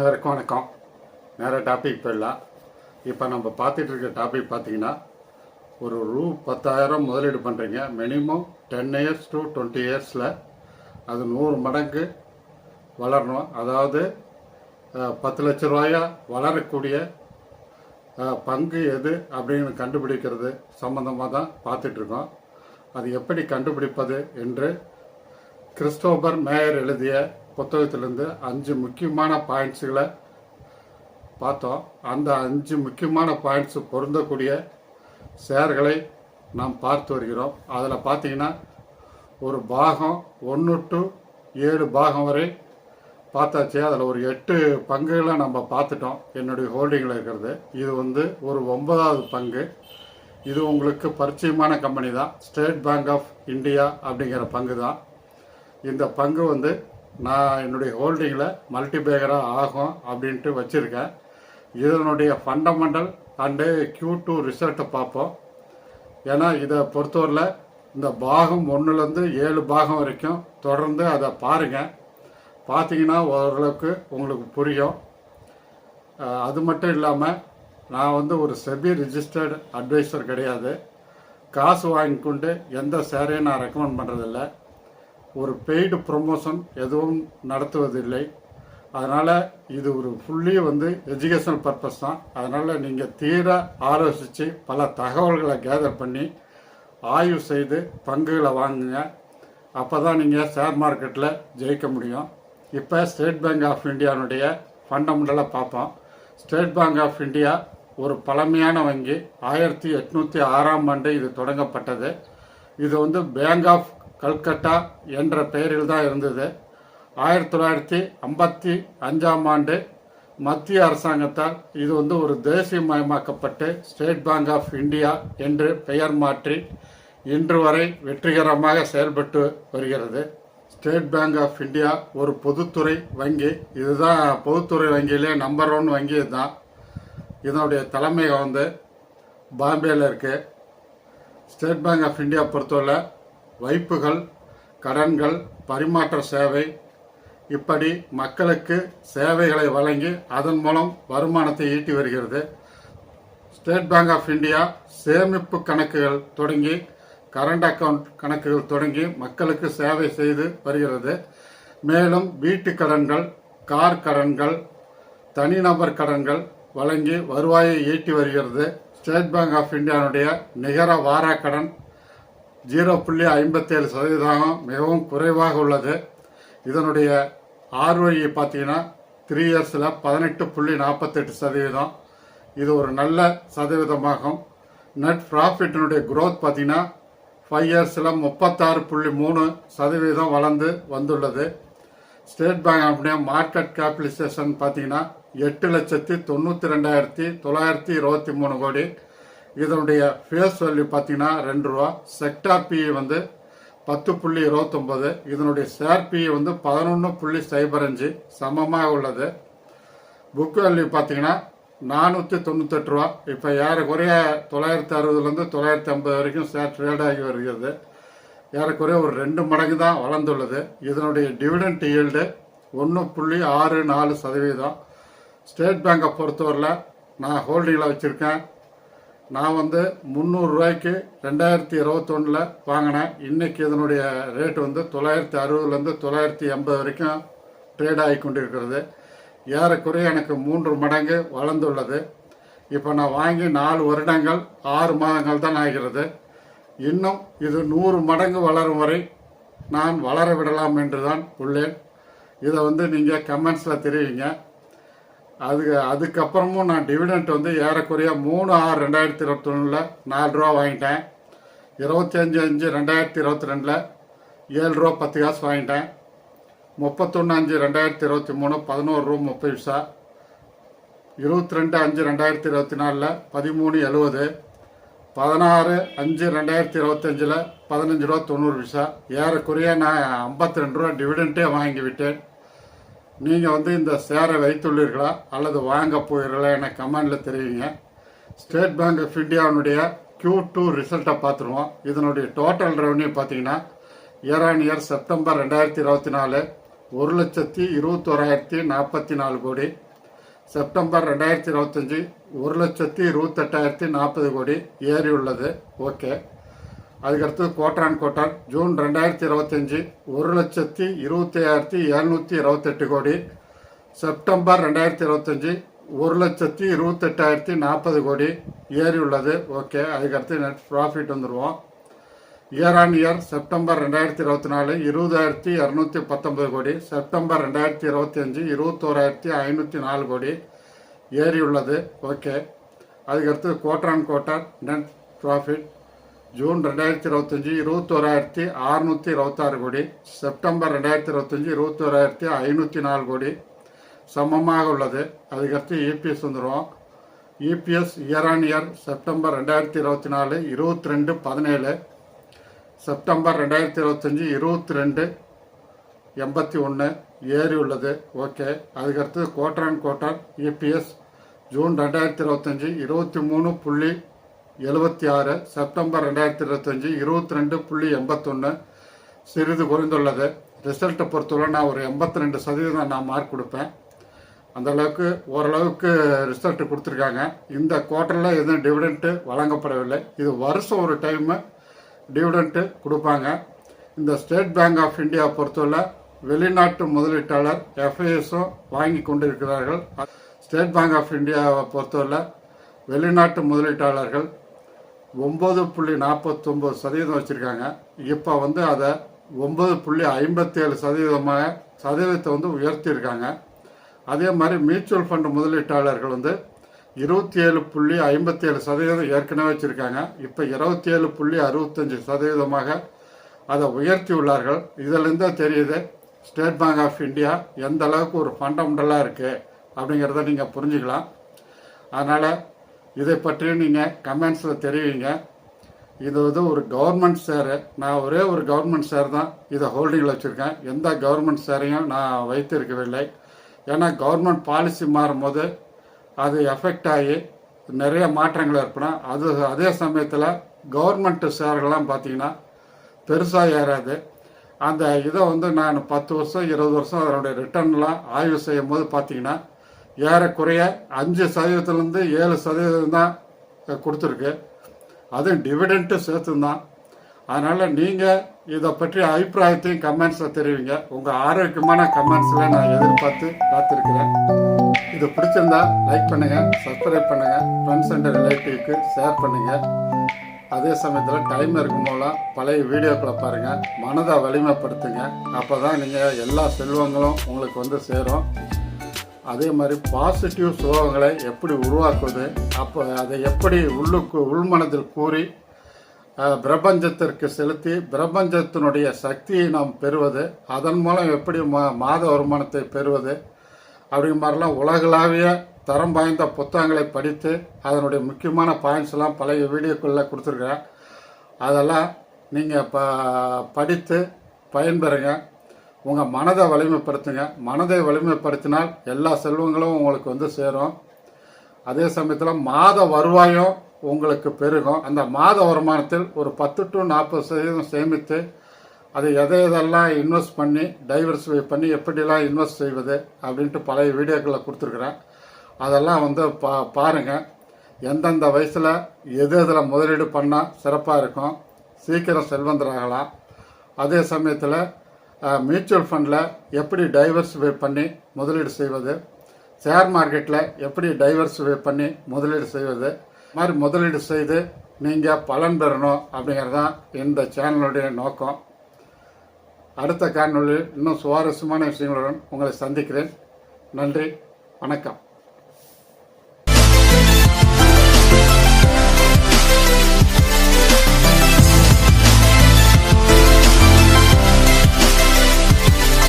அனைவருக்கும் வணக்கம். நேராக டாபிக் போயிடலாம். இப்போ நம்ம பார்த்துட்டு இருக்க டாபிக் பார்த்தீங்கன்னா, ஒரு ரூ. 10,000 முதலீடு பண்ணுறீங்க. மினிமம் 10 இயர்ஸ் டு 20 இயர்ஸில் அது 100 மடங்கு வளரணும். அதாவது 10 லட்ச ரூபாயா வளரக்கூடிய பங்கு எது அப்படின்னு கண்டுபிடிக்கிறது சம்மந்தமாக தான் பார்த்துட்ருக்கோம். அது எப்படி கண்டுபிடிப்பது என்று கிறிஸ்டோபர் மேயர் எழுதிய புத்தகத்திலிருந்து 5 முக்கியமான பாயிண்ட்ஸுகளை பார்த்தோம். அந்த 5 முக்கியமான பாயிண்ட்ஸு பொருந்தக்கூடிய ஷேர்களை நாம் பார்த்து வருகிறோம். அதில் பார்த்தீங்கன்னா ஒரு பாகம் 1 to 7 பாகம் வரை பார்த்தாச்சு. அதில் ஒரு 8 பங்குகளை நம்ம பார்த்துட்டோம். என்னுடைய ஹோல்டிங்கில் இருக்கிறது இது ஒரு 9வது பங்கு. இது உங்களுக்கு பரிச்சயமான கம்பெனி தான். ஸ்டேட் பேங்க் ஆஃப் இந்தியா அப்படிங்கிற பங்கு தான். இந்த பங்கு நான் என்னுடைய ஹோல்டிங்கில் மல்டிபேகராக ஆகும் அப்படின்ட்டு வச்சுருக்கேன். இதனுடைய ஃபண்டமெண்டல் அண்டு Q2 ரிசல்ட்டை பார்ப்போம். ஏன்னா இதை பொறுத்தவரையில் இந்த பாகம் 1லேருந்து 7 பாகம் வரைக்கும் தொடர்ந்து அதை பாருங்கள். பார்த்தீங்கன்னா ஓரளவுக்கு உங்களுக்கு புரியும். அது மட்டும் இல்லாமல் நான் ஒரு செபி ரிஜிஸ்டர்டு அட்வைசர் கிடையாது. காசு வாங்கி கொண்டு எந்த ஷேரையும் நான் ரெக்கமெண்ட் பண்ணுறதில்ல. ஒரு பெய்டு ப்ரொமோஷன் எதுவும் நடத்துவதில்லை. அதனால் இது ஒரு ஃபுல்லி எஜுகேஷனல் பர்பஸ் தான். அதனால் நீங்கள் தீர ஆலோசித்து பல தகவல்களை கேதர் பண்ணி ஆய்வு செய்து பங்குகளை வாங்குங்க. அப்போ தான் நீங்கள் ஷேர் மார்க்கெட்டில் ஜெயிக்க முடியும். இப்போ ஸ்டேட் பேங்க் ஆஃப் இந்தியாவுடைய ஃபண்டமெண்டலாக பார்ப்போம். ஸ்டேட் பேங்க் ஆஃப் இந்தியா ஒரு பழமையான வங்கி. 1806ஆம் ஆண்டு இது தொடங்கப்பட்டது. இது பேங்க் ஆஃப் கல்கட்டா என்ற பெயரில் தான் இருந்தது. 1955ஆம் ஆண்டு மத்திய அரசாங்கத்தால் இது ஒரு தேசியமயமாக்கப்பட்டு ஸ்டேட் பேங்க் ஆஃப் இந்தியா என்று பெயர் மாற்றி இன்று வரை வெற்றிகரமாக செயல்பட்டு வருகிறது. ஸ்டேட் பேங்க் ஆஃப் இந்தியா ஒரு பொதுத்துறை வங்கி. இதுதான் பொதுத்துறை வங்கியிலே நம்பர் 1 வங்கி தான். இதனுடைய தலைமையகம் பாம்பேயில் இருக்குது. ஸ்டேட் பேங்க் ஆஃப் இந்தியா பொறுத்தவரை வைப்புகள், கடன்கள், பரிமாற்ற சேவை இப்படி மக்களுக்கு சேவைகளை வழங்கி அதன் மூலம் வருமானத்தை ஈட்டி வருகிறது. ஸ்டேட் பேங்க் ஆஃப் இந்தியா சேமிப்பு கணக்குகள் தொடங்கி கரண்ட் அக்கவுண்ட் கணக்குகள் தொடங்கி மக்களுக்கு சேவை செய்து வருகிறது. மேலும் வீட்டு கடன்கள், கார் கடன்கள், தனிநபர் கடன்கள் வழங்கி வருவாயை ஈட்டி வருகிறது. ஸ்டேட் பேங்க் ஆஃப் இந்தியாவுடைய நிகர வார கடன் 0.57% மிகவும் குறைவாக உள்ளது. இதனுடைய ROE பார்த்தீங்கன்னா 3 இயர்ஸில் 18.48%. இது ஒரு நல்ல சதவீதமாகும். நெட் ப்ராஃபிட்டினுடைய growth பார்த்தீங்கன்னா 5 இயர்ஸில் 36.3% வளர்ந்து வந்துள்ளது. State Bank of India market capitalization பார்த்தீங்கன்னா 8,92,923 கோடி. இதனுடைய ஃபேஸ் வேல்யூ பார்த்தீங்கன்னா ₹2. Sector PE 10.29. இதனுடைய ஷேர் PE 11.05 சமமாக உள்ளது. புக் வேல்யூ பார்த்தீங்கன்னா ₹498. இப்போ ஏறக்குறைய 960லேருந்து 950 வரைக்கும் ஷேர் ட்ரேட் ஆகி வருகிறது. ஏறக்குறைய ஒரு 2 மடங்கு தான் வளர்ந்துள்ளது. இதனுடைய டிவிடெண்ட் ஈல்டு 1.64%. ஸ்டேட் பேங்கை பொறுத்தவரையில் நான் ஹோல்டிங்கில் வச்சுருக்கேன். நான் 300 ரூபாய்க்கு 2021 வாங்கினேன். இன்றைக்கி இதனுடைய ரேட் 960லேருந்து 980 வரைக்கும் ட்ரேட் ஆகி கொண்டிருக்கிறது. ஏறக்குறைய எனக்கு 3 மடங்கு வளர்ந்துள்ளது. இப்போ நான் வாங்கி 4 வருடங்கள் 6 மாதங்கள் தான் ஆகிறது. இன்னும் இது 100 மடங்கு வளரும் வரை நான் வளர விடலாம் என்று தான் உள்ளேன். இதை நீங்கள் கமெண்ட்ஸில் தெரிவிங்க. அதுக்கப்புறமும் நான் டிவிடெண்ட் ஏறக்குறைய 3/6/2021 ₹4 வாங்கிட்டேன். 25/5/2022 ₹7.10 வாங்கிட்டேன். 31/5/2023 ₹11.30. 22/5/2024 13.70. 16/5/2025 ₹15.90. ஏறக்குறைய நான் ₹52 டிவிடெண்ட்டே வாங்கிவிட்டேன். நீங்கள் இந்த ஷேரை வைத்துள்ளீர்களா அல்லது வாங்க போகிறீர்களா என கமெண்டில் தெரிவிங்க. ஸ்டேட் பேங்க் ஆஃப் இந்தியாவுடைய Q2 ரிசல்ட்டை பார்த்துருவோம். இதனுடைய டோட்டல் ரெவன்யூ பார்த்தீங்கன்னா இயர் ஆன் இயர் செப்டம்பர் 2024 1,21,044 கோடி. செப்டம்பர் 2025 1,28,40 கோடி ஏறி உள்ளது. ஓகே. அதுக்கடுத்து குவார்டர் ஜூன் 2025 1,25,728 கோடி. செப்டம்பர் 2025 1,28,40 கோடி ஏறி உள்ளது. ஓகே. அதுக்கடுத்து நெட் ப்ராஃபிட் வந்துடுவோம். இயர் ஆன் இயர் செப்டம்பர் 2024 20,219 கோடி. செப்டம்பர் 2025 21,504 கோடி ஏறி உள்ளது. ஓகே. அதுக்கடுத்து குவார்டர் நெட் ப்ராஃபிட் ஜூன் 2025 21,626 கோடி. செப்டம்பர் 2025 21,504 கோடி சமமாக உள்ளது. அதுக்கடுத்து இபிஎஸ் வந்துடுவோம். EPS year on year September 2024 22,17, September 2025 22,81 ஏறி உள்ளது. ஓகே. அதுக்கடுத்து குவார்டர் இபிஎஸ் ஜூன் 2025 23,76, செப்டம்பர் 2025 22,81 சிறிது குறைந்துள்ளது. ரிசல்ட்டை பொறுத்தவரை நான் ஒரு 82% நான் மார்க் கொடுப்பேன். அந்த அளவுக்கு ஓரளவுக்கு ரிசல்ட் கொடுத்துருக்காங்க. இந்த குவார்ட்டரில் எதுவும் டிவிடெண்ட்டு வழங்கப்படவில்லை. இது வருஷம் ஒரு டைமு டிவிடெண்ட்டு கொடுப்பாங்க. இந்த ஸ்டேட் பேங்க் ஆஃப் இந்தியா பொறுத்தவரை வெளிநாட்டு முதலீட்டாளர் எஃப்ஐஎஸும் வாங்கி கொண்டிருக்கிறார்கள். ஸ்டேட் பேங்க் ஆஃப் இந்தியாவை பொறுத்தவரை வெளிநாட்டு முதலீட்டாளர்கள் 9.49% வச்சுருக்காங்க. இப்போ அதை 9.57% சதவீதத்தை உயர்த்தியிருக்காங்க. அதே மாதிரி மியூச்சுவல் ஃபண்ட் முதலீட்டாளர்கள் 27.57% ஏற்கனவே வச்சுருக்காங்க. இப்போ 27.65% அதை உயர்த்தி உள்ளார்கள். இதிலிருந்தே தெரியுது ஸ்டேட் பேங்க் ஆஃப் இந்தியா எந்த அளவுக்கு ஒரு ஃபண்டமெண்டலாக இருக்குது அப்படிங்கிறத நீங்கள் புரிஞ்சுக்கலாம். அதனால் இதை பற்றி நீங்கள் கமெண்ட்ஸில் தெரிவிங்க. இது ஒரு கவர்மெண்ட் ஷேரு. நான் ஒரே ஒரு கவர்மெண்ட் ஷேர் தான் இதை ஹோல்டிங்கில் வச்சுருக்கேன். எந்த கவர்மெண்ட் ஷேரையும் நான் வைத்திருக்கவில்லை. ஏன்னா கவர்மெண்ட் பாலிசி மாறும்போது அது எஃபெக்ட் ஆகி நிறைய மாற்றங்கள் ஏற்படும். அதே சமயத்தில் கவர்மெண்ட் ஷேர்கள்லாம் பார்த்தீங்கன்னா பெருசாக ஏறாது. அந்த இதை நான் 10 வருஷம் 20 வருஷம் அதனுடைய ரிட்டர்ன்லாம் ஆய்வு செய்யும் போது பார்த்தீங்கன்னா ஏறக்குறைய 5%லேருந்து 7% தான் கொடுத்துருக்கு. அதுவும் டிவிடெண்ட்டு சேர்த்து தான். அதனால் நீங்கள் இதை பற்றி அபிப்பிராயத்தையும் கமெண்ட்ஸில் தெரிவிங்க. உங்கள் ஆரோக்கியமான கமெண்ட்ஸில் நான் எதிர்பார்த்து காத்திருக்கிறேன். இது பிடிச்சிருந்தா லைக் பண்ணுங்கள், சப்ஸ்கிரைப் பண்ணுங்கள், ஃப்ரெண்ட்ஸ் அண்ட் ரிலேட்டிவ்க்கு ஷேர் பண்ணுங்கள். அதே சமயத்தில் டைம் இருக்கும் போலாம் பழைய வீடியோக்களை பாருங்கள். மனதை வலிமைப்படுத்துங்க. அப்போ தான் நீங்கள் எல்லா செல்வங்களும் உங்களுக்கு சேரும். அதே மாதிரி பாசிட்டிவ் சுலோகங்களை எப்படி உருவாக்குவது, அப்போ அதை எப்படி உள்மனதில் கூறி பிரபஞ்சத்திற்கு செலுத்தி பிரபஞ்சத்தினுடைய சக்தியை நாம் பெறுவது, அதன் மூலம் எப்படி மாத வருமானத்தை பெறுவது அப்படிங்கிற மாதிரிலாம் உலகளாவிய தரம் வாய்ந்த புத்தகங்களை படித்து அதனுடைய முக்கியமான பாயிண்ட்ஸ்லாம் பழைய வீடியோக்களில் கொடுத்துருக்கேன். அதெல்லாம் நீங்கள் படித்து பயன்பெறுங்க. உங்கள் மனதை வலிமைப்படுத்துங்க. மனதை வலிமைப்படுத்தினால் எல்லா செல்வங்களும் உங்களுக்கு சேரும். அதே சமயத்தில் மாத வருவாயும் உங்களுக்கு பெருகும். அந்த மாத வருமானத்தில் ஒரு 10 to 40% சேமித்து அதை எதையெல்லாம் இன்வெஸ்ட் பண்ணி டைவர்சிஃபை பண்ணி எப்படிலாம் இன்வெஸ்ட் செய்வது அப்படின்ட்டு பழைய வீடியோக்களில் கொடுத்துருக்குறேன். அதெல்லாம் பாருங்கள். எந்தெந்த வயசில் எதில் முதலீடு பண்ணால் சிறப்பாக இருக்கும், சீக்கிரம் செல்வந்தராகலாம். அதே சமயத்தில் மியூச்சுவல் ஃபண்டில் எப்படி டைவர்சிஃபை பண்ணி முதலீடு செய்வது, ஷேர் மார்க்கெட்டில் எப்படி டைவர்சிஃபை பண்ணி முதலீடு செய்வது, மாதிரி முதலீடு செய்து நீங்கள் பலன் பெறணும் அப்படிங்கிறது தான் இந்த சேனலுடைய நோக்கம். அடுத்த காணொளியில் இன்னும் சுவாரஸ்யமான விஷயங்களுடன் உங்களை சந்திக்கிறேன். நன்றி, வணக்கம்.